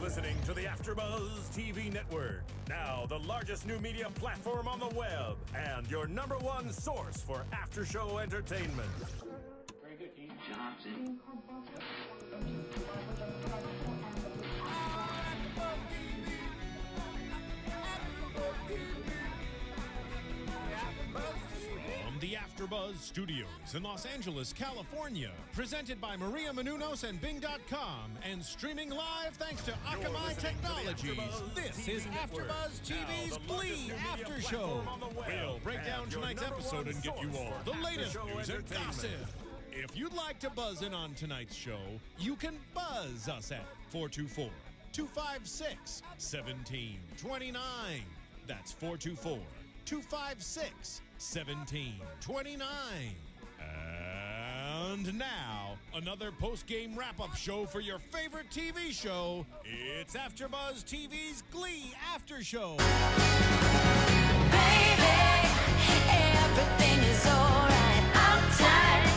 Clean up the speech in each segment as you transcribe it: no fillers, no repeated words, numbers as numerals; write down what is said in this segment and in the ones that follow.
listening to the AFTERBUZZ TV network. Now, the largest new media platform on the web and your #1 source for after-show entertainment. Very good, Dean Johnson. From the AFTERBUZZ Studios in Los Angeles, California, presented by Maria Menounos and Bing.com, and streaming live thanks to Akamai Technologies. This is AFTERBUZZ TV's Glee After Show. We'll break down tonight's episode and get you all the latest news and gossip. If you'd like to buzz in on tonight's show, you can buzz us at 424-256-1729. That's 424-256-1729. And now, another post-game wrap-up show for your favorite TV show. It's AFTERBUZZ TV's Glee After Show. Baby, everything is alright. I'm tired,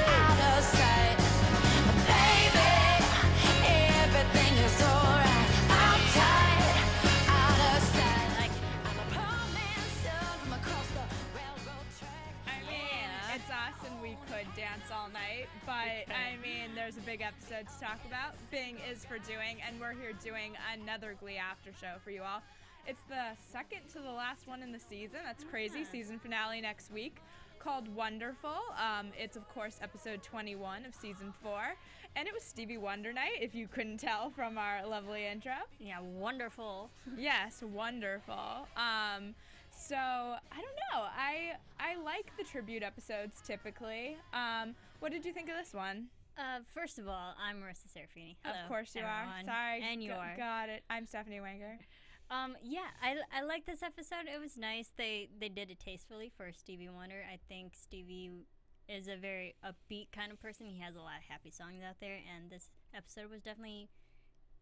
out of sight. Baby, everything is alright. I'm tired, out of sight. Like I'm a poor man's son from across the railroad track. I mean, it's us and we could dance all night, but I mean, there's a big episode to talk about. Bing is for doing, and we're here doing another Glee After Show for you all. It's the second to the last one in the season. That's crazy. Season finale next week, called Wonder-ful. It's, of course, episode 21 of season 4. And it was Stevie Wonder night, if you couldn't tell from our lovely intro. Yeah, wonderful. Yes, wonderful. So, I don't know. I like the tribute episodes typically. What did you think of this one? First of all, I'm Marisa Serafini. Hello, Of course you everyone. are. Sorry. And you are. Got it. I'm Stephanie Wenger. Yeah, I like this episode. It was nice. They did it tastefully for Stevie Wonder. I think Stevie is a very upbeat kind of person. He has a lot of happy songs out there, and this episode was definitely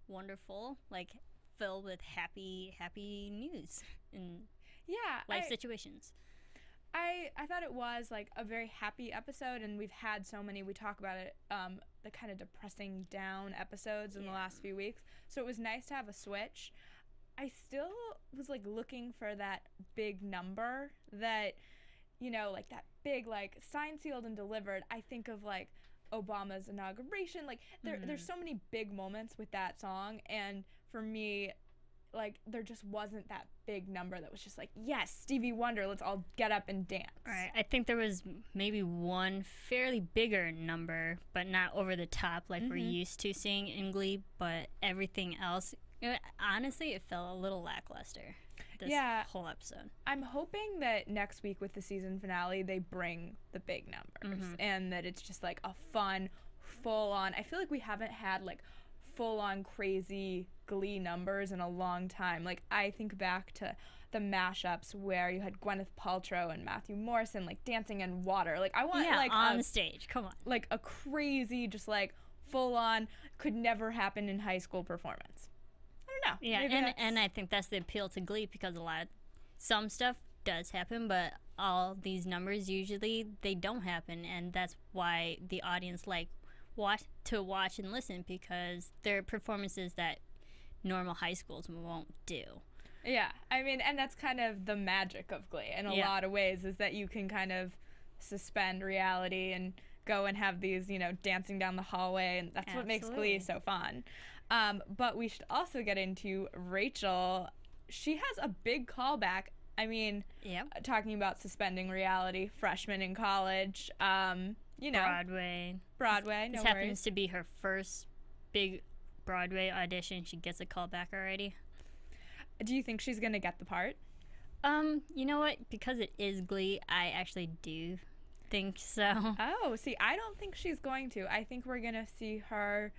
wonderful, like filled with happy news and life situations. I thought it was like a very happy episode, and we've had so many, we talk about it, the kind of depressing down episodes in the last few weeks. So it was nice to have a switch. I still was like looking for that big number that, you know, like that big, like signed, sealed, and delivered. I think of like Obama's inauguration. Like there's so many big moments with that song, and for me, like there just wasn't that big number that was just like, yes, Stevie Wonder, let's all get up and dance. Right. I think there was maybe one fairly bigger number, but not over the top like we're used to seeing in Glee, but everything else, honestly, it felt a little lackluster, this whole episode. I'm hoping that next week with the season finale, they bring the big numbers and that it's just like a fun, full-on, I feel like we haven't had like full-on crazy Glee numbers in a long time. Like I think back to the mashups where you had Gwyneth Paltrow and Matthew Morrison like dancing in water. Like I want like on the stage. Come on. Like a crazy, just like full-on, could never happen in high school performance. I don't know. Yeah, and I think that's the appeal to Glee, because some stuff does happen, but all these numbers usually they don't happen, and that's why the audience like watch and listen, because they're performances that normal high schools won't do. Yeah, I mean, and that's kind of the magic of Glee in a lot of ways, is that you can kind of suspend reality and go and have these, you know, dancing down the hallway, and that's what makes Glee so fun. But we should also get into Rachel. She has a big callback. I mean, talking about suspending reality, freshman in college, you know. Broadway, This happens to be her first big Broadway audition. She gets a callback already. Do you think she's going to get the part? You know what? Because it is Glee, I actually do think so. Oh, see, I don't think she's going to. I think we're going to see her,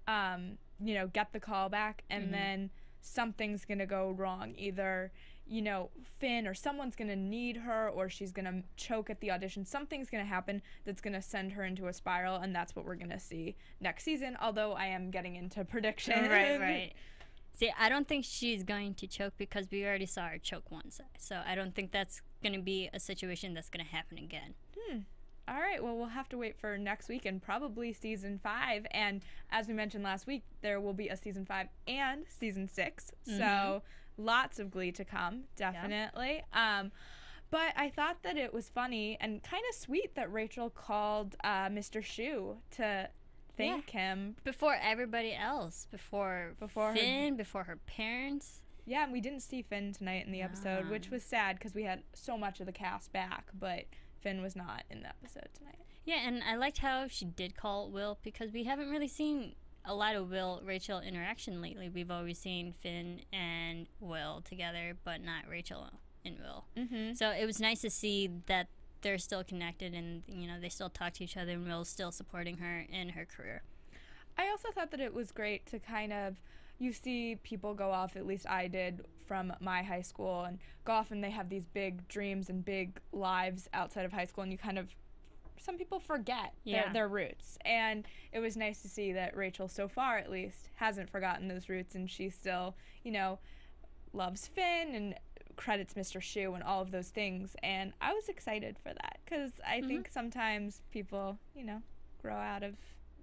you know, get the callback, and then something's going to go wrong. Either, you know, Finn or someone's going to need her, or she's going to choke at the audition. Something's going to happen that's going to send her into a spiral, and that's what we're going to see next season, although I am getting into predictions. Right. See, I don't think she's going to choke, because we already saw her choke once. So I don't think that's going to be a situation that's going to happen again. All right, well, we'll have to wait for next week and probably season 5. And as we mentioned last week, there will be a season 5 and season 6. So lots of Glee to come, definitely. But I thought that it was funny and kind of sweet that Rachel called Mr. Shu to thank him. Before everybody else. Before Finn, before her parents. Yeah, and we didn't see Finn tonight in the episode, which was sad because we had so much of the cast back, but Finn was not in the episode tonight. Yeah, and I liked how she did call Will because we haven't really seen a lot of Will-Rachel interaction lately. We've always seen Finn and Will together, but not Rachel and Will. So it was nice to see that they're still connected and, you know, they still talk to each other and Will's still supporting her in her career. I also thought that it was great to kind of, you see people go off, at least I did from my high school, and go off and they have these big dreams and big lives outside of high school, and you kind of, some people forget their roots. And it was nice to see that Rachel, so far at least, hasn't forgotten those roots, and she still, you know, loves Finn and credits Mr. Shu and all of those things. And I was excited for that because I think sometimes people, you know, grow out of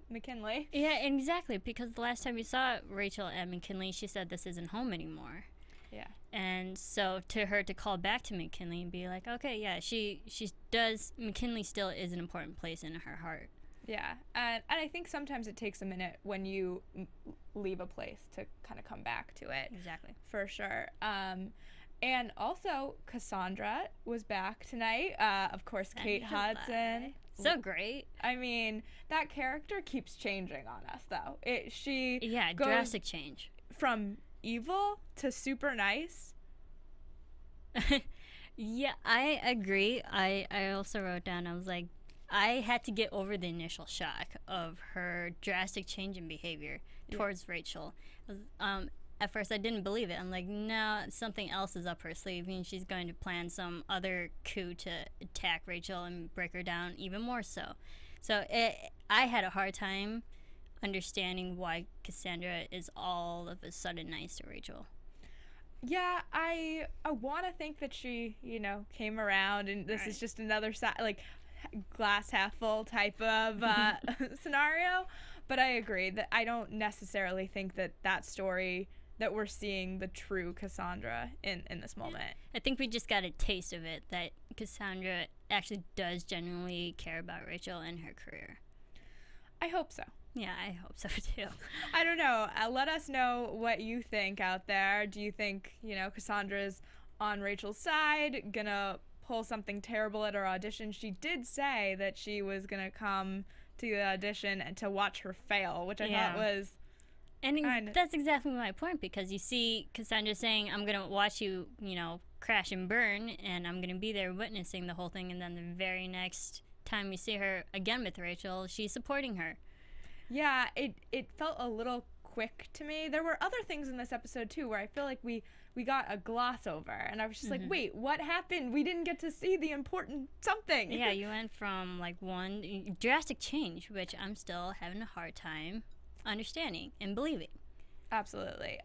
McKinley. Yeah, exactly, because the last time we saw Rachel at McKinley, she said this isn't home anymore. Yeah. And so to her to call back to McKinley and be like, okay, yeah, she does, McKinley still is an important place in her heart. Yeah, and I think sometimes it takes a minute when you leave a place to kind of come back to it. Exactly. For sure. And also, Cassandra was back tonight. Of course, Kate Hudson. So great. I mean, that character keeps changing on us, though. She goes drastic change. From evil to super nice. Yeah, I agree. I also wrote down, I was like, I had to get over the initial shock of her drastic change in behavior towards Rachel. At first, I didn't believe it. I'm like, no, something else is up her sleeve. I mean, she's going to plan some other coup to attack Rachel and break her down even more so. So I had a hard time understanding why Cassandra is all of a sudden nice to Rachel. Yeah, I want to think that she, you know, came around and this is just another like glass half full type of scenario. But I agree that I don't necessarily think that story that we're seeing the true Cassandra in this moment. I think we just got a taste of it, that Cassandra actually does genuinely care about Rachel and her career. I hope so. Yeah, I hope so too. I don't know. Let us know what you think out there. Do you think, you know, Cassandra's on Rachel's side, gonna pull something terrible at her audition? She did say that she was gonna come to the audition and to watch her fail, which I thought was... And that's exactly my point, because you see Cassandra saying, I'm going to watch you, you know, crash and burn, and I'm going to be there witnessing the whole thing, and then the very next time we see her again with Rachel, she's supporting her. Yeah, it felt a little quick to me. There were other things in this episode, too, where I feel like we got a gloss over, and I was just like, wait, what happened? We didn't get to see the important something. Yeah, you went from, like, one drastic change, which I'm still having a hard time understanding and believing. Absolutely.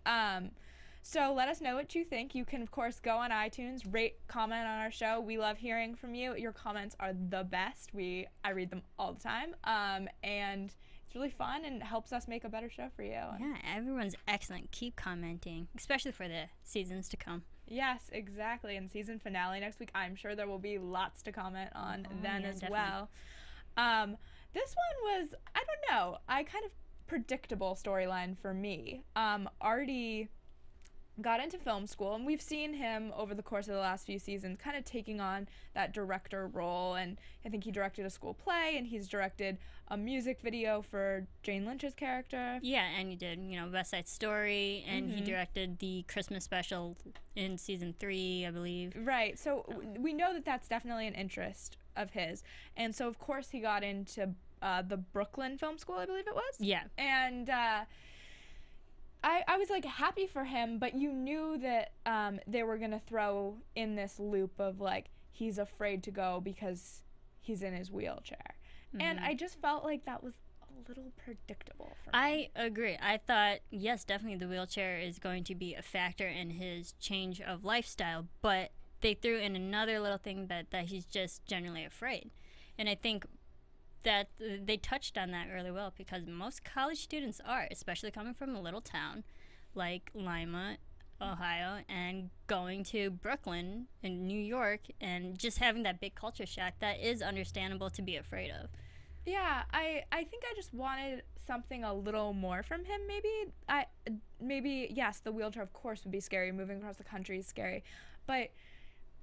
So let us know what you think. You can, of course, go on iTunes, rate, comment on our show. We love hearing from you. Your comments are the best. I read them all the time. And it's really fun and helps us make a better show for you. Yeah, everyone's excellent. Keep commenting, especially for the seasons to come. Yes, exactly. And season finale next week, I'm sure there will be lots to comment on then as well. This one was, I don't know, kind of predictable storyline for me. Artie got into film school, and we've seen him over the course of the last few seasons kind of taking on that director role, and I think he directed a school play, and he's directed a music video for Jane Lynch's character. Yeah, and he did, you know, West Side Story, and he directed the Christmas special in season 3, I believe. Right, so we know that that's definitely an interest of his, and so of course he got into the Brooklyn Film School, I believe it was. Yeah. And I was like happy for him, but you knew that they were gonna throw in this loop of like he's afraid to go because he's in his wheelchair, and I just felt like that was a little predictable for me. I agree. I thought, yes, definitely the wheelchair is going to be a factor in his change of lifestyle, but they threw in another little thing that he's just generally afraid. And I think that they touched on that really well, because most college students are, especially coming from a little town like Lima, Ohio, and going to Brooklyn and New York, and just having that big culture shock, that is understandable to be afraid of. Yeah, I think I just wanted something a little more from him. Maybe yes, the wheelchair of course would be scary. Moving across the country is scary, but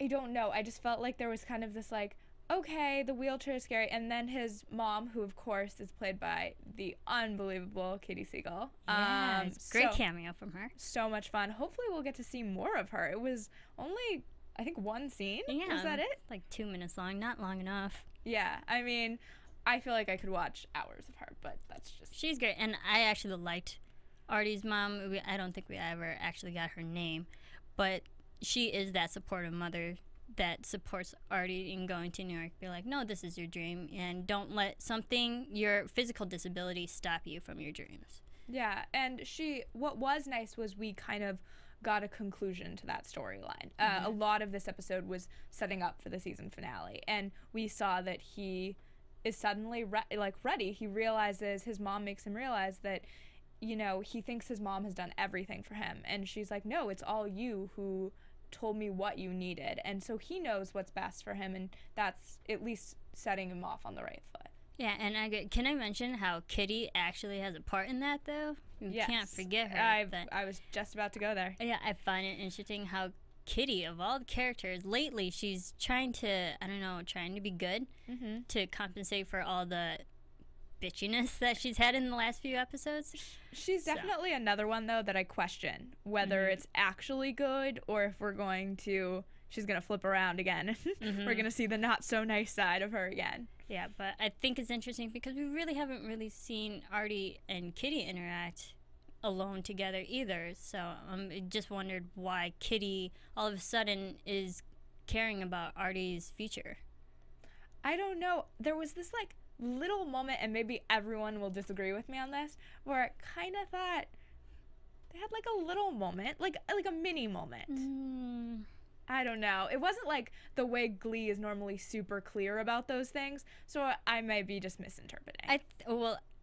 I don't know. I just felt like there was kind of this like, okay, the wheelchair is scary, and then his mom, who of course is played by the unbelievable Katie Siegel. Great cameo from her. So much fun. Hopefully we'll get to see more of her. It was only, I think, one scene. Yeah, Was that it? Like 2 minutes long, not long enough. Yeah, I mean, I feel like I could watch hours of her, but that's just... She's great, and I actually liked Artie's mom. I don't think we ever actually got her name, but she is that supportive mother that supports Artie in going to New York. Be like, no, this is your dream, and don't let your physical disability stop you from your dreams. Yeah, and what was nice was we kind of got a conclusion to that storyline. A lot of this episode was setting up for the season finale, and we saw that he is suddenly ready. He realizes, his mom makes him realize that, you know, he thinks his mom has done everything for him, and she's like, no, it's all you who told me what you needed. And so he knows what's best for him, and that's at least setting him off on the right foot. Yeah, and can I mention how Kitty actually has a part in that, though? You can't forget her. I was just about to go there. Yeah, I find it interesting how Kitty, of all the characters, lately she's trying to be good to compensate for all the bitchiness that she's had in the last few episodes. She's definitely another one, though, that I question whether it's actually good or if she's going to flip around again. We're going to see the not so nice side of her again. Yeah, but I think it's interesting because we really haven't seen Artie and Kitty interact alone together either. So I just wondered why Kitty all of a sudden is caring about Artie's future. I don't know. There was this like little moment, and maybe everyone will disagree with me on this, where I kind of thought they had like a little moment, like a mini moment. I don't know. It wasn't like the way Glee is normally super clear about those things, so I might be just misinterpreting.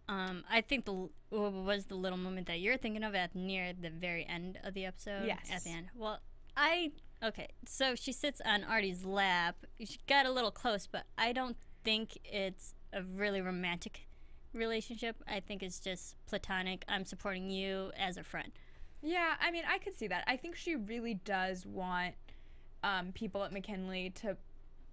I think what was the little moment that you're thinking of near the very end of the episode? Yes. At the end. Well, okay, so she sits on Artie's lap. She got a little close, but I don't think it's a really romantic relationship. I think it's just platonic. I'm supporting you as a friend. Yeah, I mean, I could see that. I think she really does want people at McKinley to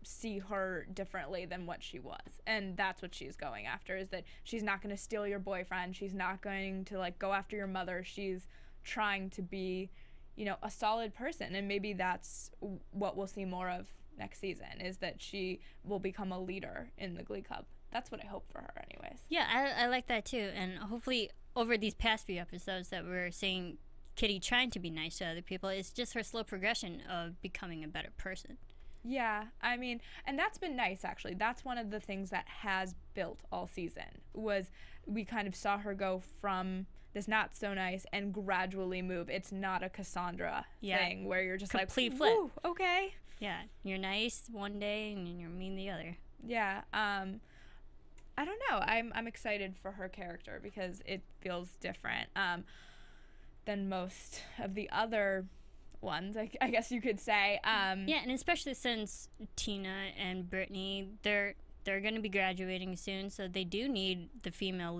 see her differently than what she was, and that's what she's going after, is that she's not going to steal your boyfriend, she's not going to like go after your mother, she's trying to be, you know, a solid person. And maybe that's what we'll see more of next season, is that she will become a leader in the Glee Club. That's what I hope for her anyways. Yeah, I like that too, and hopefully over these past few episodes that we're seeing Kitty trying to be nice to other people, it's just her slow progression of becoming a better person. Yeah, I mean, and that's been nice, actually. That's one of the things that has built all season, was we kind of saw her go from this not so nice and gradually move. It's not a Cassandra thing where you're just complete like, flip. Woo, okay. Yeah, you're nice one day and you're mean the other. Yeah, I don't know. I'm excited for her character because it feels different than most of the other ones, I guess you could say. Yeah, and especially since Tina and Brittany, they're going to be graduating soon, so they do need the female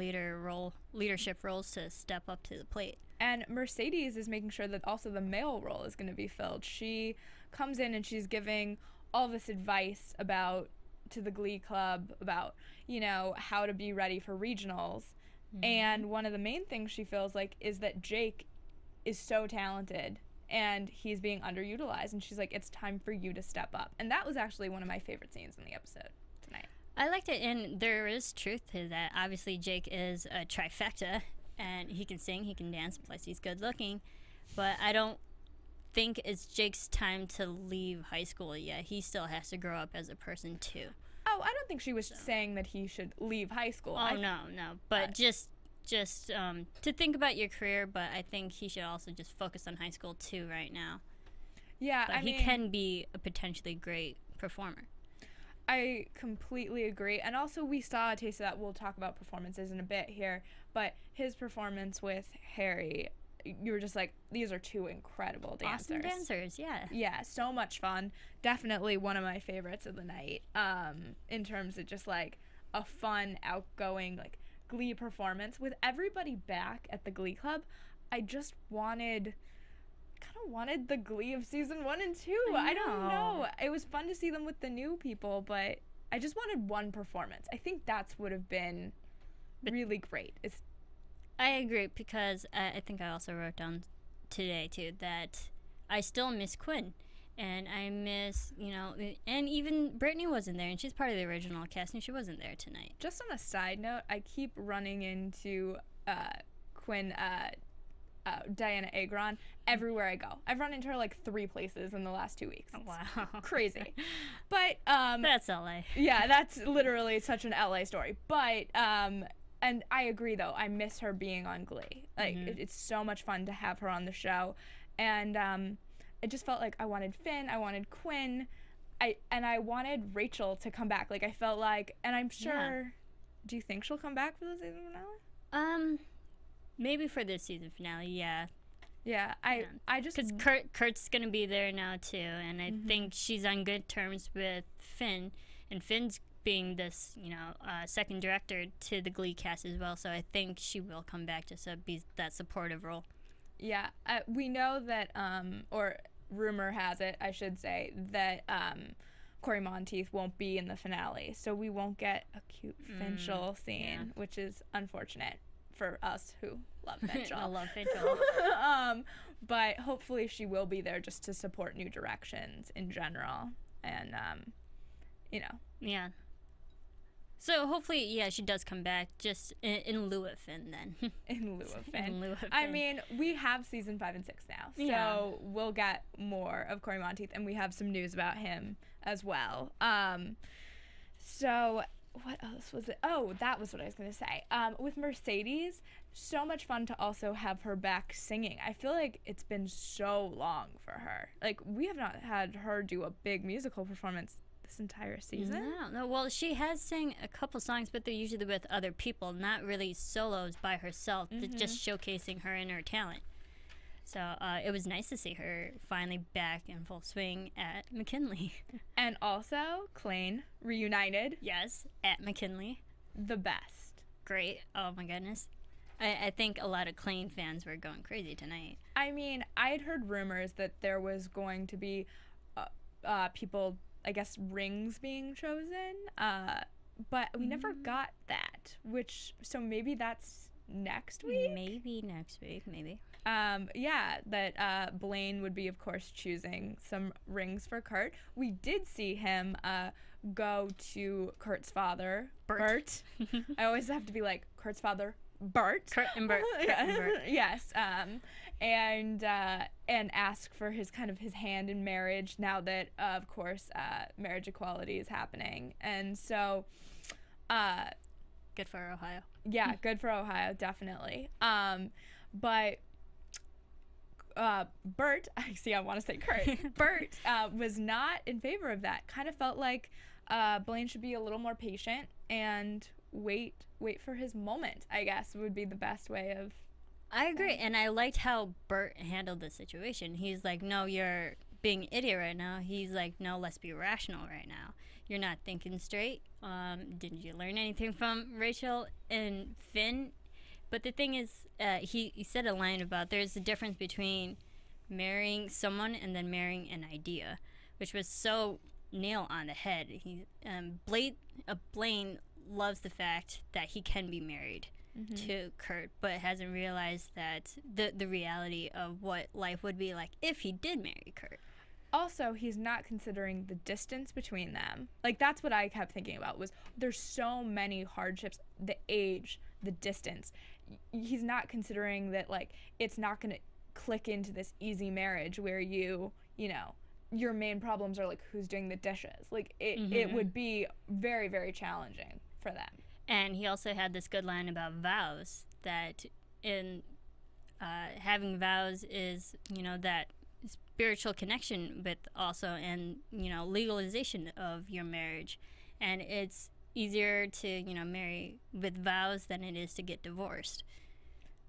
leadership roles to step up to the plate. And Mercedes is making sure that also the male role is going to be filled. She comes in and she's giving all this advice to the Glee Club about, you know, how to be ready for regionals. And one of the main things she feels like is that Jake is so talented and he's being underutilized, and she's like, it's time for you to step up. And that was actually one of my favorite scenes in the episode tonight. I liked it, and there is truth to that. Obviously, Jake is a trifecta, and he can sing, he can dance, plus he's good looking, but I don't think it's Jake's time to leave high school yet. He still has to grow up as a person too. Oh, I don't think she was saying that he should leave high school. Oh, no, but just to think about your career, but I think he should also just focus on high school too right now. Yeah, but he can be a potentially great performer. I completely agree. And also we saw a taste of that. We'll talk about performances in a bit here, but his performance with Harry, you were just like, these are two incredible dancers. Awesome dancers, yeah. Yeah, so much fun. Definitely one of my favorites of the night. In terms of just like a fun, outgoing, like Glee performance with everybody back at the Glee Club. I just wanted the Glee of season 1 and 2. I don't know. It was fun to see them with the new people, but I just wanted one performance. I think that's would have been really great. I agree, because I think I also wrote down today too that I still miss Quinn, and I miss, and even Brittany wasn't there, and she's part of the original cast, and she wasn't there tonight. Just on a side note, I keep running into Quinn, Diana Agron everywhere I go. I've run into her like 3 places in the last 2 weeks. It's wow. crazy. But that's LA. Yeah, that's literally such an LA story. But and I agree though. I miss her being on Glee. Like it's so much fun to have her on the show, and it just felt like I wanted Finn, I wanted Quinn, I wanted Rachel to come back. Like I felt like, and I'm sure. Yeah. Do you think she'll come back for the season finale? Maybe for this season finale, yeah. Yeah, I just because Kurt's gonna be there now too, and I think she's on good terms with Finn, and Finn's being this, second director to the Glee cast as well. So I think she will come back just to be that supportive role. Yeah, we know that, or rumor has it, I should say, that Corey Monteith won't be in the finale, so we won't get a cute Finchel scene, which is unfortunate for us who love Finchel. I love Finchel. But hopefully she will be there just to support New Directions in general, and Yeah. So hopefully, yeah, she does come back just in lieu of Finn then. In lieu of Finn. In lieu of Finn. I mean, we have season 5 and 6 now, so we'll get more of Corey Monteith, and we have some news about him as well. So what else was it? Oh, that was what I was going to say. With Mercedes, so much fun to also have her back singing. I feel like it's been so long for her. Like, we have not had her do a big musical performance this entire season. No. Well, she has sang a couple songs, but they're usually with other people, not really solos by herself, just showcasing her and her talent. So it was nice to see her finally back in full swing at McKinley. And also, Klaine reunited. Yes, at McKinley. The best. Great. Oh my goodness. I think a lot of Klaine fans were going crazy tonight. I mean, I had heard rumors that there was going to be people, I guess, rings being chosen, but we never got that, so maybe that's next week? Maybe next week, maybe. That Blaine would be, of course, choosing some rings for Kurt. We did see him go to Kurt's father, Bert. I always have to be like, Kurt's father, Bert. Kurt and Bert. Yes. And ask for his hand in marriage now that, of course, marriage equality is happening. And so, good for Ohio. Yeah, good for Ohio, definitely. But Bert, I want to say Kurt. Bert was not in favor of that. Kind of felt like Blaine should be a little more patient and wait for his moment, I guess, would be the best way of. I agree, and I liked how Bert handled the situation. He's like, no, you're being an idiot right now. He's like, no, let's be rational right now. You're not thinking straight. Didn't you learn anything from Rachel and Finn? But the thing is, he said a line about there's a difference between marrying someone and then marrying an idea, which was so nail on the head. Blaine loves the fact that he can be married to Kurt, but hasn't realized that the reality of what life would be like if he did marry Kurt. Also, he's not considering the distance between them. Like, that's what I kept thinking about, was there's so many hardships, the age, the distance. He's not considering that, like, it's not going to click into this easy marriage where your main problems are, like, who's doing the dishes. Like, it would be very, very challenging for them. And he also had this good line about vows, that in having vows is, that spiritual connection with also, and, legalization of your marriage. and it's easier to, you know, marry with vows than it is to get divorced.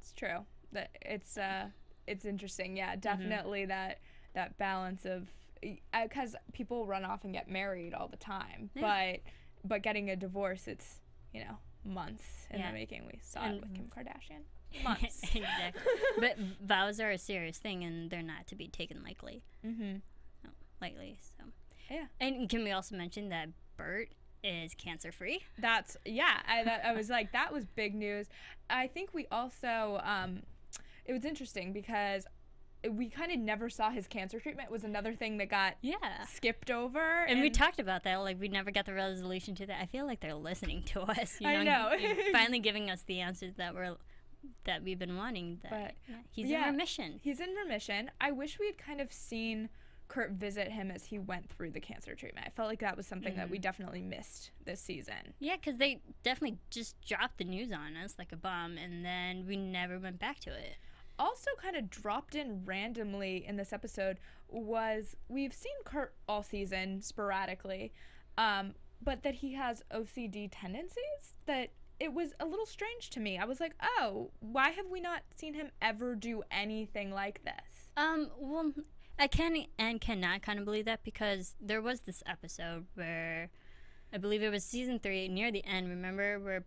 It's true. That it's interesting. Yeah, definitely that balance of, because people run off and get married all the time, but getting a divorce, it's, you know, months in the making. We saw it with Kim Kardashian. Months. Exactly. But vows are a serious thing, and they're not to be taken lightly. Lightly. So. Yeah. And can we also mention that Bert is cancer-free? That's, I was like, that was big news. I think we also, it was interesting because we kind of never saw his cancer treatment. Was another thing that got skipped over. And we talked about that. Like, we never got the resolution to that. I feel like they're listening to us. You know, I know. Finally giving us the answers that we've been wanting. But he's in remission. He's in remission. I wish we had kind of seen Kurt visit him as he went through the cancer treatment. I felt like that was something that we definitely missed this season. Yeah, because they definitely just dropped the news on us like a bomb, and then we never went back to it. Also kind of dropped in randomly in this episode was, we've seen Kurt all season sporadically, but that he has OCD tendencies. That it was a little strange to me. I was like, oh, why have we not seen him ever do anything like this? Well, I can and cannot kind of believe that, because there was this episode where, I believe it was season 3, near the end, remember, where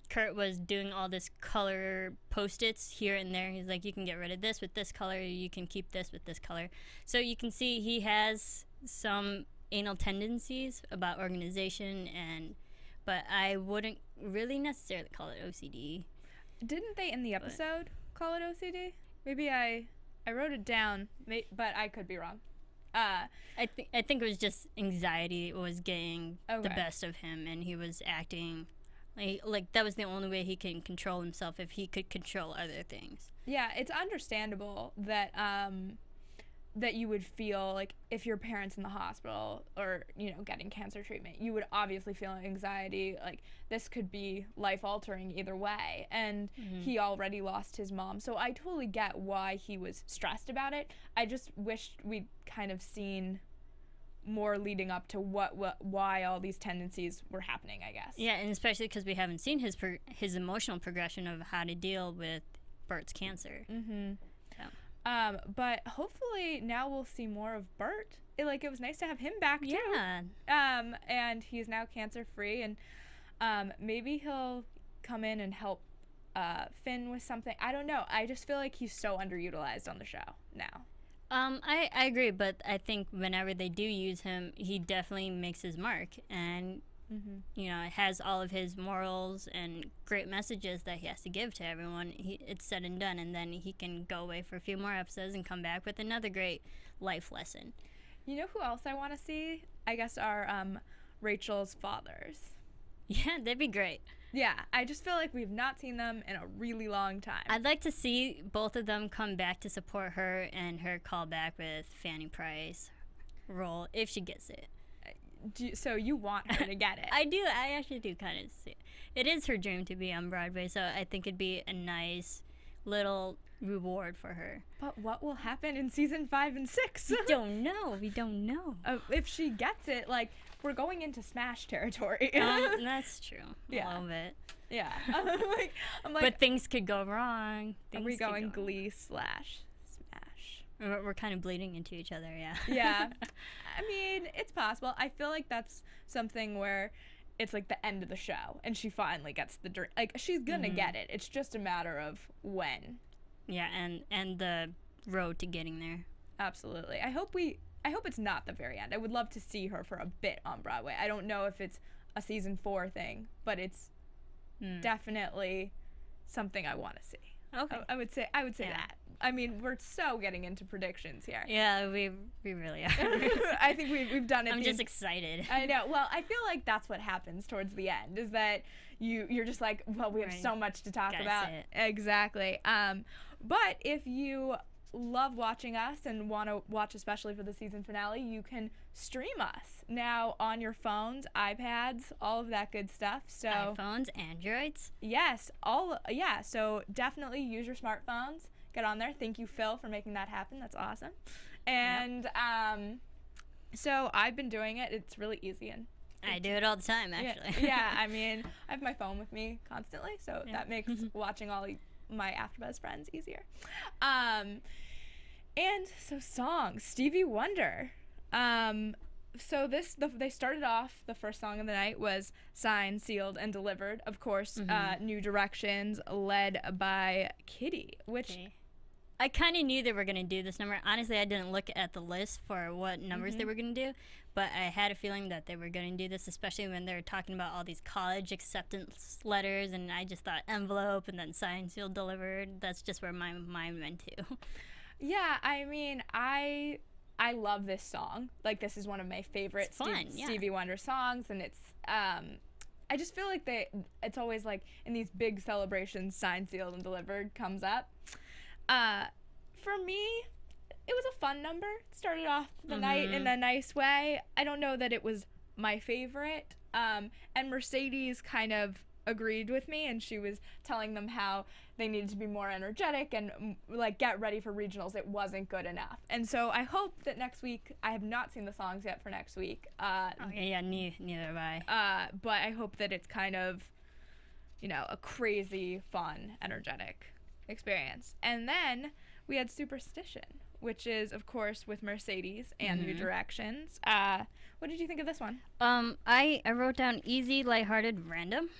Kurt was doing all this color Post-its here and there. He's like, you can get rid of this with this color, you can keep this with this color. So you can see he has some anal tendencies about organization, but I wouldn't really necessarily call it OCD. Didn't they in the episode call it OCD? Maybe I wrote it down, but I could be wrong. I think it was just anxiety was getting the best of him, and he was acting like that was the only way he can control himself, if he could control other things. Yeah, it's understandable that that you would feel like, if your parents in the hospital or, you know, getting cancer treatment, you would obviously feel anxiety, like this could be life altering either way, and he already lost his mom, so I totally get why he was stressed about it. I just wished we'd kind of seen more leading up to why all these tendencies were happening, I guess. Yeah, and especially because we haven't seen his emotional progression of how to deal with Bert's cancer. But hopefully now we'll see more of Bert. It was nice to have him back too. Yeah. And he's now cancer free, and maybe he'll come in and help Finn with something. I don't know. I just feel like he's so underutilized on the show now. I agree, but I think whenever they do use him, he definitely makes his mark, and you know, has all of his morals and great messages that he has to give to everyone. It's said and done, and then he can go away for a few more episodes and come back with another great life lesson. You know who else I want to see? I guess are Rachel's fathers. Yeah, that'd be great. Yeah, I just feel like we've not seen them in a really long time. I'd like to see both of them come back to support her and her callback with Fanny Price role, if she gets it. So you want her to get it? I do. I actually do kind of see it. It is her dream to be on Broadway, so I think it'd be a nice little reward for her. But what will happen in season 5 and 6? We don't know. We don't know. If she gets it, we're going into Smash territory. That's true. A little bit. Yeah. I'm like, but things could go wrong. Are we going Glee / Smash? We're kind of bleeding into each other, yeah. Yeah. I mean, it's possible. I feel like that's something where it's like the end of the show, and she finally gets the dream. Like, she's gonna get it. It's just a matter of when. Yeah, and the road to getting there. Absolutely. I hope it's not the very end. I would love to see her for a bit on Broadway. I don't know if it's a season 4 thing, but it's definitely something I want to see. Okay. I would say that. I mean, we're so getting into predictions here. Yeah, we really are. I think we've done it. I'm just excited. I know. Well, I feel like that's what happens towards the end, is that you're just like, well, we have so much to talk about. Exactly. But if you love watching us and want to watch especially for the season finale, you can stream us now on your phones, iPads, all of that good stuff. So iPhones, Androids. Yes, so definitely use your smartphones. Get on there. Thank you, Phil, for making that happen. That's awesome. And so I've been doing it. It's really easy and I do it all the time, actually. Yeah, I mean, I have my phone with me constantly, so that makes watching all my AfterBuzz friends easier. And so songs, Stevie Wonder. So they started off, the first song of the night was Signed, Sealed, and Delivered. Of course, New Directions, led by Kitty, which... Okay. I kind of knew they were going to do this number. Honestly, I didn't look at the list for what numbers they were going to do, but I had a feeling that they were going to do this, especially when they were talking about all these college acceptance letters, and I just thought envelope and then signed, sealed, delivered. That's just where my mind went to. Yeah, I mean, I love this song. Like, this is one of my favorite Stevie Wonder songs, and it's I just feel like it's always like in these big celebrations, Signed, Sealed, and Delivered comes up. For me, it was a fun number. It started off the night in a nice way. I don't know that it was my favorite. And Mercedes kind of agreed with me, and she was telling them how they needed to be more energetic and like get ready for regionals. It wasn't good enough. And so I hope that next week, I have not seen the songs yet for next week. Neither have I. But I hope that it's kind of, a crazy, fun, energetic experience. And then we had Superstition, which is, of course, with Mercedes and New Directions. What did you think of this one? I wrote down easy, lighthearted, random.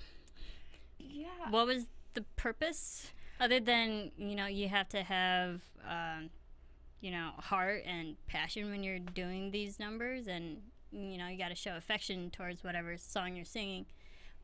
Yeah. What was the purpose? Other than, you have to have, heart and passion when you're doing these numbers, and, you got to show affection towards whatever song you're singing.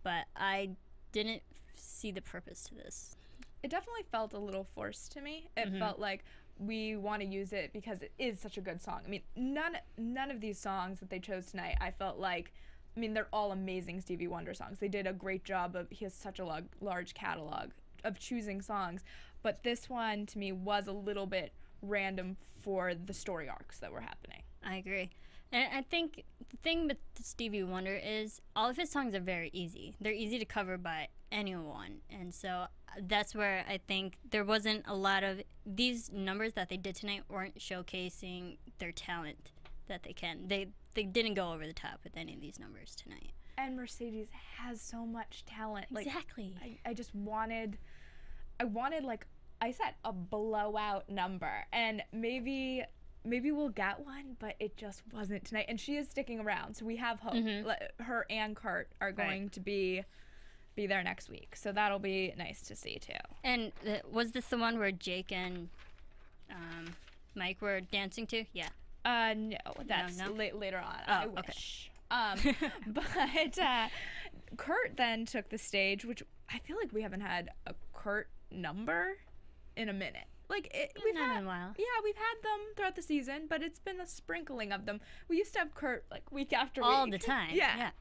But I didn't see the purpose to this. It definitely felt a little forced to me. It felt like we want to use it because it is such a good song. I mean, none of these songs that they chose tonight, I felt like, they're all amazing Stevie Wonder songs. They did a great job he has such a large catalog of choosing songs. But this one, to me, was a little bit random for the story arcs that were happening. I agree. And I think the thing with Stevie Wonder is all of his songs are very easy. They're easy to cover by anyone. And so that's where I think there wasn't a lot of these numbers that they did tonight weren't showcasing their talent that they can. They didn't go over the top with any of these numbers tonight. And Mercedes has so much talent. Exactly. Like, I just wanted, like I said, a blowout number. And maybe we'll get one, but it just wasn't tonight. And she is sticking around, so we have hope. Her and Kurt are going to be there next week, so that'll be nice to see too. And was this the one where Jake and Mike were dancing to? Yeah. No, that's later on. Oh, I wish. Okay. But Kurt then took the stage, which I feel like we haven't had a Kurt number in a minute. Like we've had in a while. Yeah, we've had them throughout the season, but it's been a sprinkling of them. We used to have Kurt like week after week. All the time. Yeah.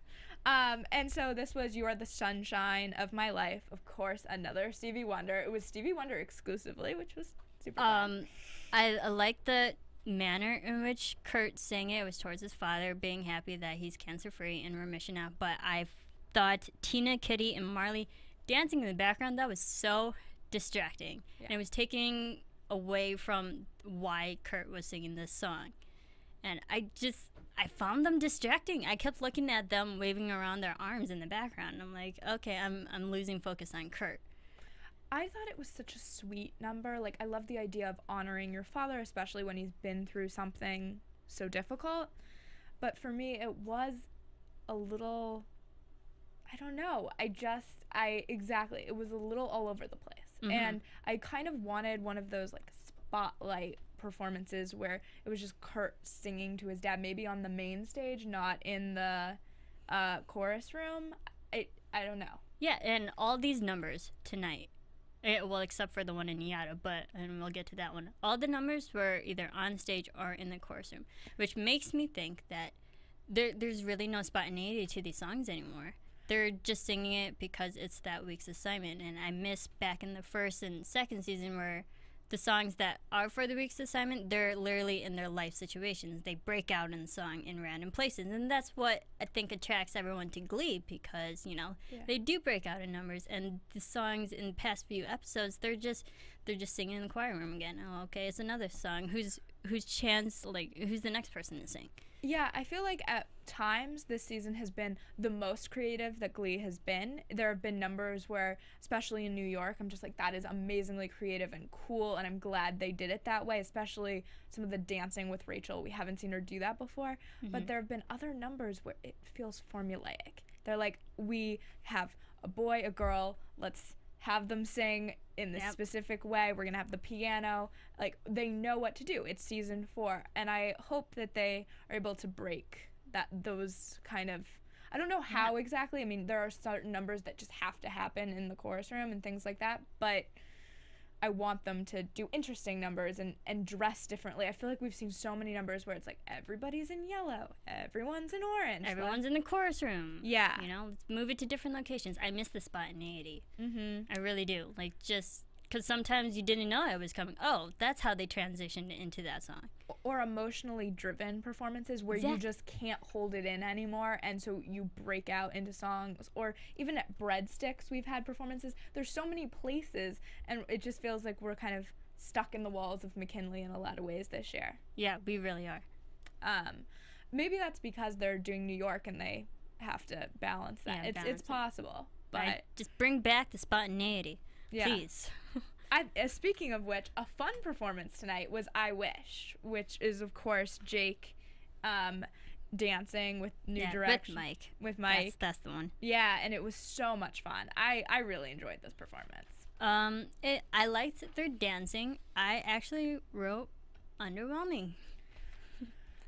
And so this was You Are the Sunshine of My Life. Of course, another Stevie Wonder. It was Stevie Wonder exclusively, which was super fun. I like the manner in which Kurt sang it. It was towards his father, being happy that he's cancer-free and remission now. But I thought Tina, Kitty, and Marley dancing in the background, that was so distracting. Yeah. And it was taking away from why Kurt was singing this song. And I found them distracting. I kept looking at them waving around their arms in the background. And I'm like, okay, I'm losing focus on Kurt. I thought it was such a sweet number. Like, I love the idea of honoring your father, especially when he's been through something so difficult. But for me, it was a little, I don't know. It was a little all over the place. And I kind of wanted one of those, like, spotlight performances where it was just Kurt singing to his dad, maybe on the main stage, not in the chorus room. I don't know. Yeah, and all these numbers tonight, well, except for the one in Yada, and we'll get to that one. All the numbers were either on stage or in the chorus room, which makes me think that there's really no spontaneity to these songs anymore. They're just singing it because it's that week's assignment, and I miss back in the first and second season where the songs that are for the week's assignment, they're literally in their life situations. They break out in the song in random places, and that's what I think attracts everyone to Glee because, they do break out in numbers, and the songs in the past few episodes, they're just singing in the choir room again. Oh, okay, it's another song. Who's the next person to sing? Yeah, I feel like times this season has been the most creative that Glee has been. There have been numbers where, especially in New York, I'm just like, that is amazingly creative and cool, and I'm glad they did it that way, especially some of the dancing with Rachel. We haven't seen her do that before, but there have been other numbers where it feels formulaic. They're like, we have a boy, a girl, let's have them sing in this specific way. We're going to have the piano. Like, they know what to do. It's season 4, and I hope that they are able to break those kind of, I don't know how exactly. I mean, there are certain numbers that just have to happen in the chorus room and things like that, but I want them to do interesting numbers and dress differently. I feel like we've seen so many numbers where it's like, everybody's in yellow, everyone's in orange. Everyone's in the chorus room. Yeah. You know, let's move it to different locations. I miss the spontaneity. I really do. Like, just because sometimes you didn't know it was coming. Oh, that's how they transitioned into that song. Or emotionally driven performances where you just can't hold it in anymore, and so you break out into songs. Or even at Breadsticks, we've had performances. There's so many places, and it just feels like we're kind of stuck in the walls of McKinley in a lot of ways this year. Yeah, we really are. Maybe that's because they're doing New York and they have to balance that. Yeah, It's possible, but just bring back the spontaneity, please. Speaking of which, a fun performance tonight was I Wish, which is, of course, Jake dancing with New Direction. With Mike. That's the one. Yeah, and it was so much fun. I really enjoyed this performance. I liked their dancing. I actually wrote underwhelming.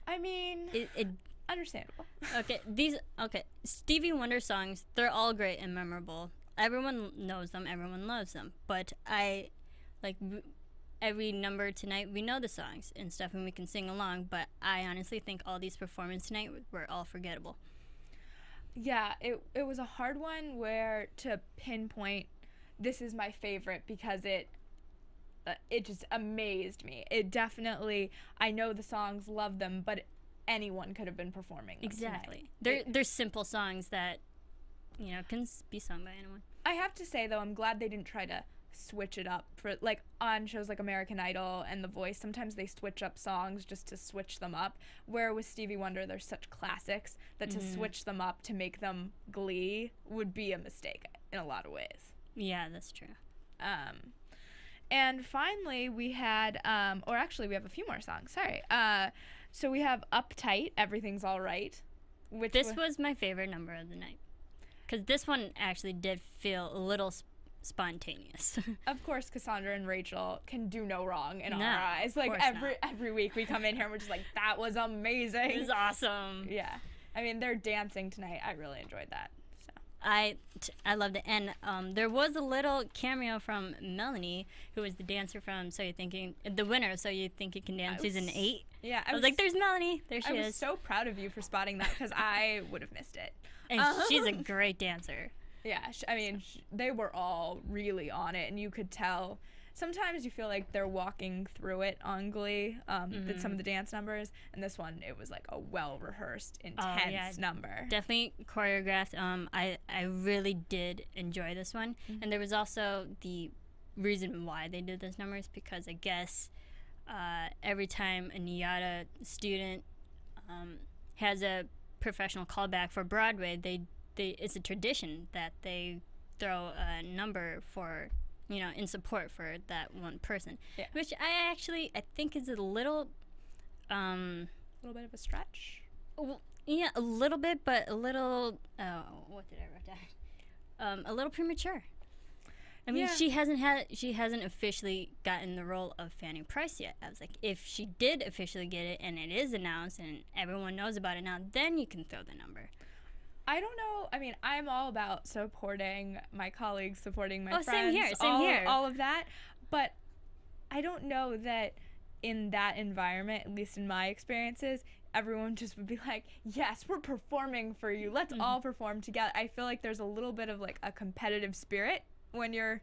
I mean, it understandable. Okay, Stevie Wonder songs, they're all great and memorable. Everyone knows them, everyone loves them. But every number tonight, we know the songs and stuff, and we can sing along. But I honestly think all these performances tonight were all forgettable. Yeah, it was a hard one where to pinpoint, this is my favorite, because it just amazed me. It definitely, I know the songs, love them, but anyone could have been performing them Exactly. tonight. They're simple songs that, you know, can be sung by anyone. I have to say, though, I'm glad they didn't try to switch it up for, like, on shows like American Idol and The Voice. Sometimes they switch up songs just to switch them up, where with Stevie Wonder, there's such classics that to switch them up to make them Glee would be a mistake in a lot of ways. Yeah, that's true. And finally, we had, or actually, we have a few more songs. Sorry. So we have Uptight, Everything's All Right. This was my favorite number of the night. Because this one actually did feel a little spontaneous. Of course, Cassandra and Rachel can do no wrong in our No, eyes. Like, every week we come in here and we're just like, that was amazing. It was awesome. Yeah. I mean, they're dancing tonight. I really enjoyed that. So. I loved it. And there was a little cameo from Melanie, who was the dancer from the winner, So You Think You Can Dance season 8. Yeah. I was like, there's Melanie. There she is. I was so proud of you for spotting that, because I would have missed it. And she's a great dancer. Yeah, they were all really on it, and you could tell. Sometimes you feel like they're walking through it on Glee, some of the dance numbers, and this one, it was like a well-rehearsed, intense number. Definitely choreographed. I really did enjoy this one. And there was also the reason why they did this number is because I guess every time a NIADA student has a professional callback for Broadway, it's a tradition that they throw a number for, you know, in support for that one person, which I think is a little bit of a stretch. Well, yeah, a little bit, but a little. What did I write down? A little premature. I mean, she hasn't officially gotten the role of Fanny Price yet. I was like, if she did officially get it and it is announced and everyone knows about it now, then you can throw the number. I don't know. I mean, I'm all about supporting my colleagues, supporting my friends. Same here. All of that. But I don't know that in that environment, at least in my experiences, everyone just would be like, yes, we're performing for you. Let's all perform together. I feel like there's a little bit of like a competitive spirit when you're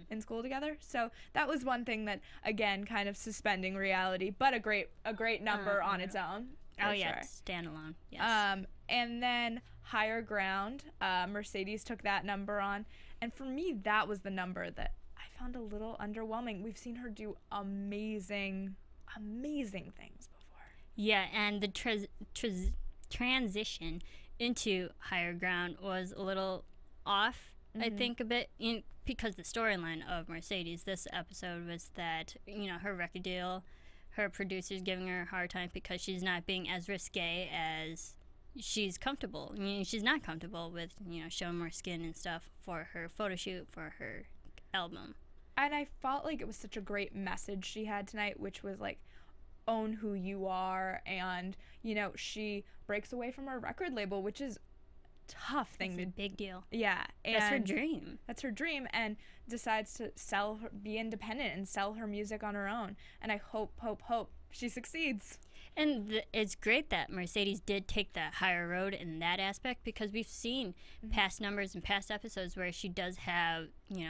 in school together. So that was one thing that, again, kind of suspending reality, but a great number on its own. Oh, yeah, standalone. Yes. And then Higher Ground, Mercedes took that number on. And for me, that was the number that I found a little underwhelming. We've seen her do amazing things before. Yeah, and the transition into Higher Ground was a little off, I think, a bit, because the storyline of Mercedes this episode was that, her record deal, her producer's giving her a hard time because she's not being as risque as she's comfortable. She's not comfortable with, showing more skin and stuff for her photo shoot for her album. And I felt like it was such a great message she had tonight, which was like, own who you are. And, she breaks away from her record label, which is a tough thing. It's a big deal. Yeah. And that's her dream. That's her dream. And decides to be independent and sell her music on her own. And I hope she succeeds. And it's great that Mercedes did take that higher road in that aspect, because we've seen past numbers and past episodes where she does have,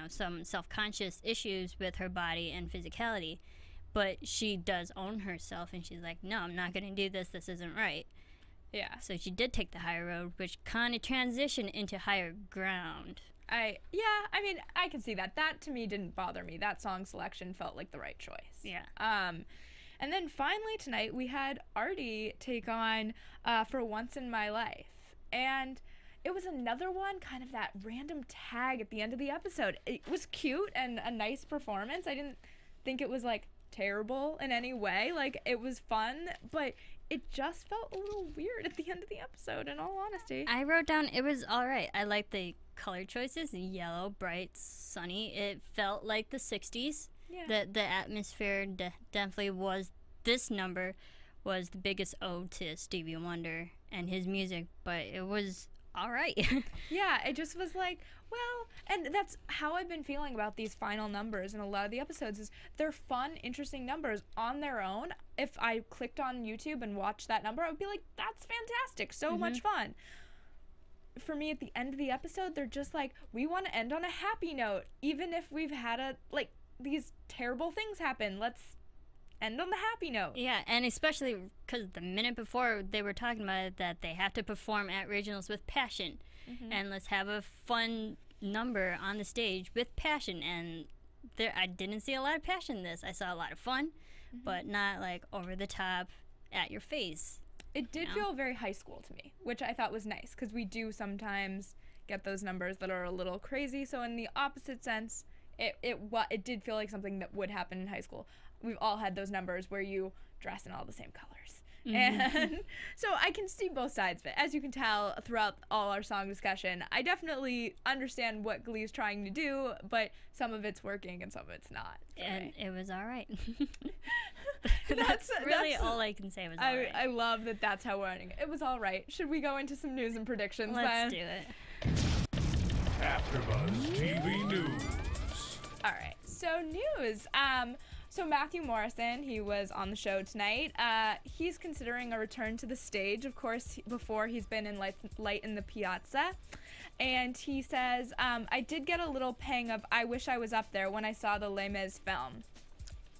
some self-conscious issues with her body and physicality, but she does own herself, and she's like, no, I'm not going to do this. This isn't right. Yeah. So she did take the higher road, which kind of transitioned into Higher Ground. I can see that. That, to me, didn't bother me. That song selection felt like the right choice. Yeah. And then finally tonight we had Artie take on For Once in My Life. And it was another one, kind of that random tag at the end of the episode. It was cute and a nice performance. I didn't think it was, like, terrible in any way. Like, it was fun, but it just felt a little weird at the end of the episode, in all honesty. I wrote down it was all right. I liked the color choices, yellow, bright, sunny. It felt like the 60s. Yeah. The atmosphere definitely was. This number was the biggest ode to Stevie Wonder and his music, but it was all right. Yeah, it just was like, well, and that's how I've been feeling about these final numbers in a lot of the episodes, is they're fun, interesting numbers on their own. If I clicked on YouTube and watched that number, I would be like, that's fantastic, so much fun. For me, at the end of the episode, they're just like, we want to end on a happy note, even if we've had these terrible things happen. Let's end on the happy note. Yeah, and especially because the minute before they were talking about it, that they have to perform at regionals with passion. And let's have a fun number on the stage with passion. And I didn't see a lot of passion in this. I saw a lot of fun, but not like over the top at your face. It did feel very high school to me, which I thought was nice, because we do sometimes get those numbers that are a little crazy. So in the opposite sense, it did feel like something that would happen in high school. We've all had those numbers where you dress in all the same colors. And so I can see both sides of it. As you can tell throughout all our song discussion, I definitely understand what Glee's trying to do, but some of it's working and some of it's not. And it was all right. that's really all I can say. Was all right. I love that that's how we're ending it. It was all right. Should we go into some news and predictions Let's then? do it. AFTERBUZZ TV News. All right. So news. So Matthew Morrison, he was on the show tonight. He's considering a return to the stage. Of course, before he's been in Light in the Piazza. And he says, I did get a little pang of I wish I was up there when I saw the Les Mis film.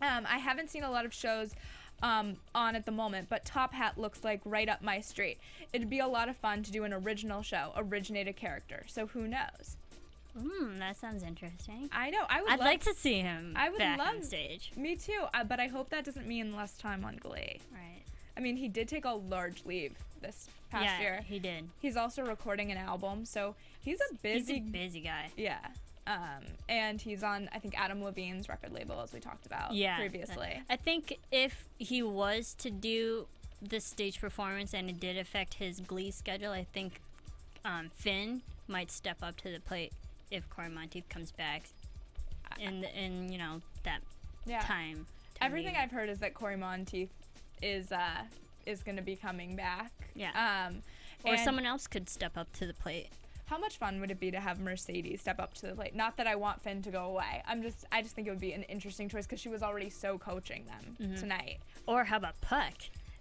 I haven't seen a lot of shows on at the moment, but Top Hat looks like right up my street. It'd be a lot of fun to do an original show, originate a character. So who knows? That sounds interesting. I know. I'd like to see him I would back love on stage. Me too. But I hope that doesn't mean less time on Glee. Right. I mean, he did take a large leave this past year. Yeah, he did. He's also recording an album, so he's a busy guy. Yeah. And he's on, I think, Adam Levine's record label, as we talked about previously. I think if he was to do this stage performance and it did affect his Glee schedule, I think Finn might step up to the plate if Corey Monteith comes back in that time. Everything I've heard is that Corey Monteith is going to be coming back. Yeah. Or someone else could step up to the plate. How much fun would it be to have Mercedes step up to the plate? Not that I want Finn to go away. I just think it would be an interesting choice, because she was already so coaching them tonight. Or how about Puck?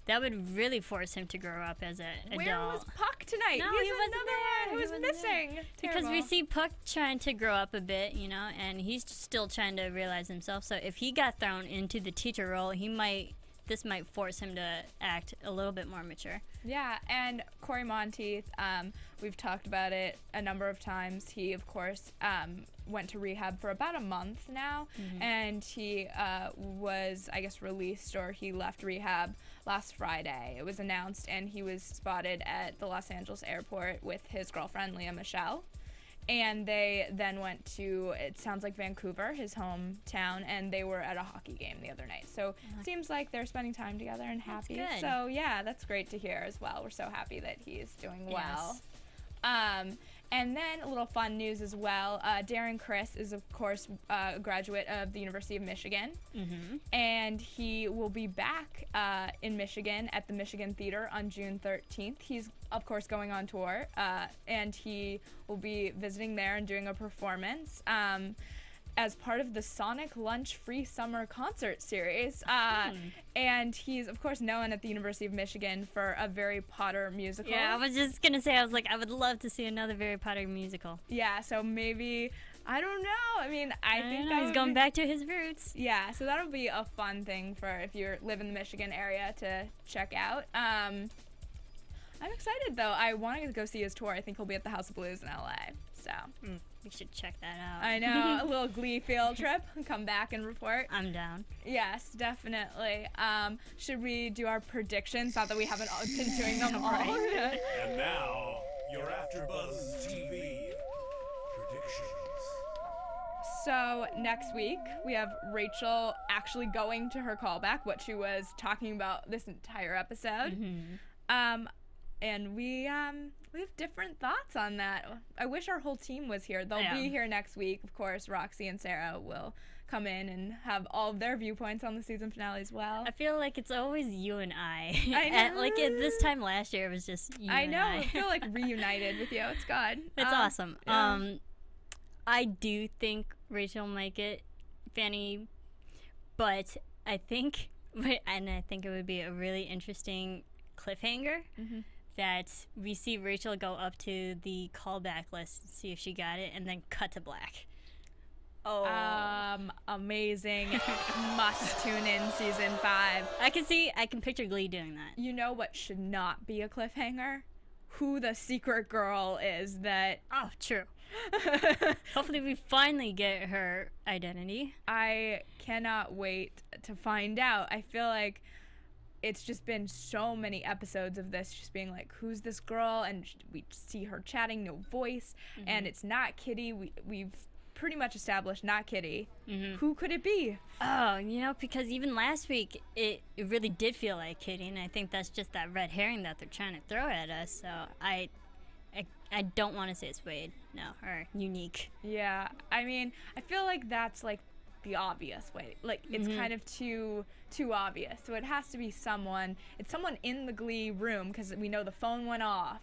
That would really force him to grow up as an adult. Where was Puck tonight? No, he wasn't there. He was missing. Because we see Puck trying to grow up a bit, and he's still trying to realize himself. So if he got thrown into the teacher role, he might this might force him to act a little bit more mature. Yeah, and Corey Monteith, we've talked about it a number of times. He, of course, went to rehab for about a month now, and he was, I guess, released, or he left rehab last Friday. It was announced, and he was spotted at the Los Angeles airport with his girlfriend, Leah Michelle. And they then went to, it sounds like Vancouver, his hometown, and they were at a hockey game the other night. So it seems like they're spending time together and happy. That's good. So yeah, that's great to hear as well. We're so happy that he's doing well. And then a little fun news as well. Darren Criss is, of course, a graduate of the University of Michigan. And he will be back in Michigan at the Michigan Theater on June 13th. He's, of course, going on tour, and he will be visiting there and doing a performance as part of the Sonic Lunch Free Summer Concert Series. And he's, of course, known at the University of Michigan for a Harry Potter musical. Yeah, I was just going to say, I was like, I would love to see another Harry Potter musical. Yeah, so maybe, I don't know. I mean, I think he's going back to his roots. Yeah, so that'll be a fun thing for if you live in the Michigan area to check out. I'm excited, though. I want to go see his tour. I think he'll be at the House of Blues in LA. So we should check that out. I know, a little Glee field trip. Come back and report. I'm down. Yes, definitely. Should we do our predictions? Not that we haven't been doing them all. And now, your AfterBuzz TV predictions. So next week we have Rachel actually going to her callback, what she was talking about this entire episode. And we have different thoughts on that. I wish our whole team was here. They'll be here next week. Of course, Roxy and Sarah will come in and have all of their viewpoints on the season finale as well. I feel like it's always you and I. I know. Like at this time last year, it was just you and I. I feel like reunited with you. It's good. It's awesome. Yeah. I do think Rachel might get Fanny, but I think it would be a really interesting cliffhanger. That we see Rachel go up to the callback list and see if she got it, and then cut to black. Amazing. Must tune in season 5. I can picture Glee doing that. You know what should not be a cliffhanger? Who the secret girl is that... Oh, true. Hopefully we finally get her identity. I cannot wait to find out. I feel like it's just been so many episodes of this just being like, who's this girl? And we see her chatting, no voice, and it's not Kitty. We've pretty much established not Kitty. Who could it be? Oh, because even last week it really did feel like Kitty, and I think that's just that red herring that they're trying to throw at us. So I don't want to say it's Wade, or Unique. Yeah, I mean, I feel like that's like the obvious way. Like it's kind of too obvious. So it has to be someone. It's someone in the Glee room because we know the phone went off.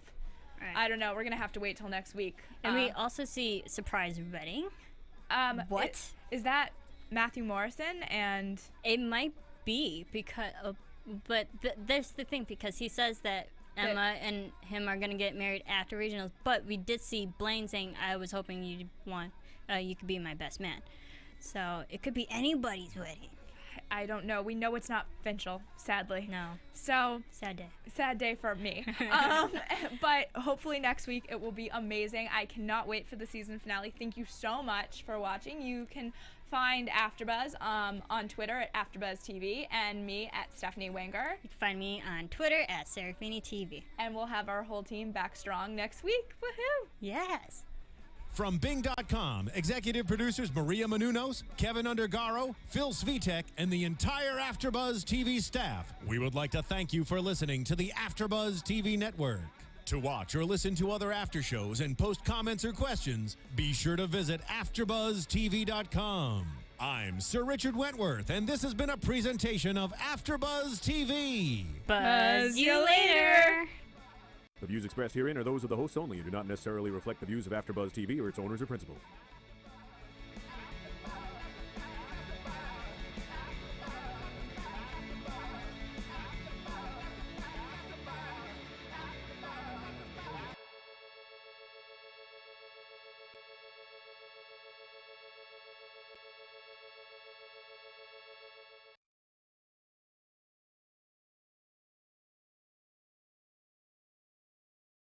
Right. I don't know. We're gonna have to wait till next week. And we also see surprise wedding. What is that? Matthew Morrison, and it might be because, but there's the thing, because he says that Emma and him are gonna get married after regionals. But we did see Blaine saying, "I was hoping you could be my best man." So it could be anybody's wedding. I don't know. We know it's not Finchel, sadly. No. So sad day. Sad day for me. But hopefully next week it will be amazing. I cannot wait for the season finale. Thank you so much for watching. You can find AfterBuzz on Twitter at AfterBuzz TV and me at Stephanie Wenger. You can find me on Twitter at Serafini TV. And we'll have our whole team back strong next week. Woohoo! Yes. From Bing.com, executive producers Maria Menounos, Kevin Undergaro, Phil Svitek, and the entire AfterBuzz TV staff, we would like to thank you for listening to the AfterBuzz TV network. To watch or listen to other after shows and post comments or questions, be sure to visit AfterBuzzTV.com. I'm Sir Richard Wentworth, and this has been a presentation of AfterBuzz TV. Buzz you later! The views expressed herein are those of the hosts only and do not necessarily reflect the views of AfterBuzz TV or its owners or principals.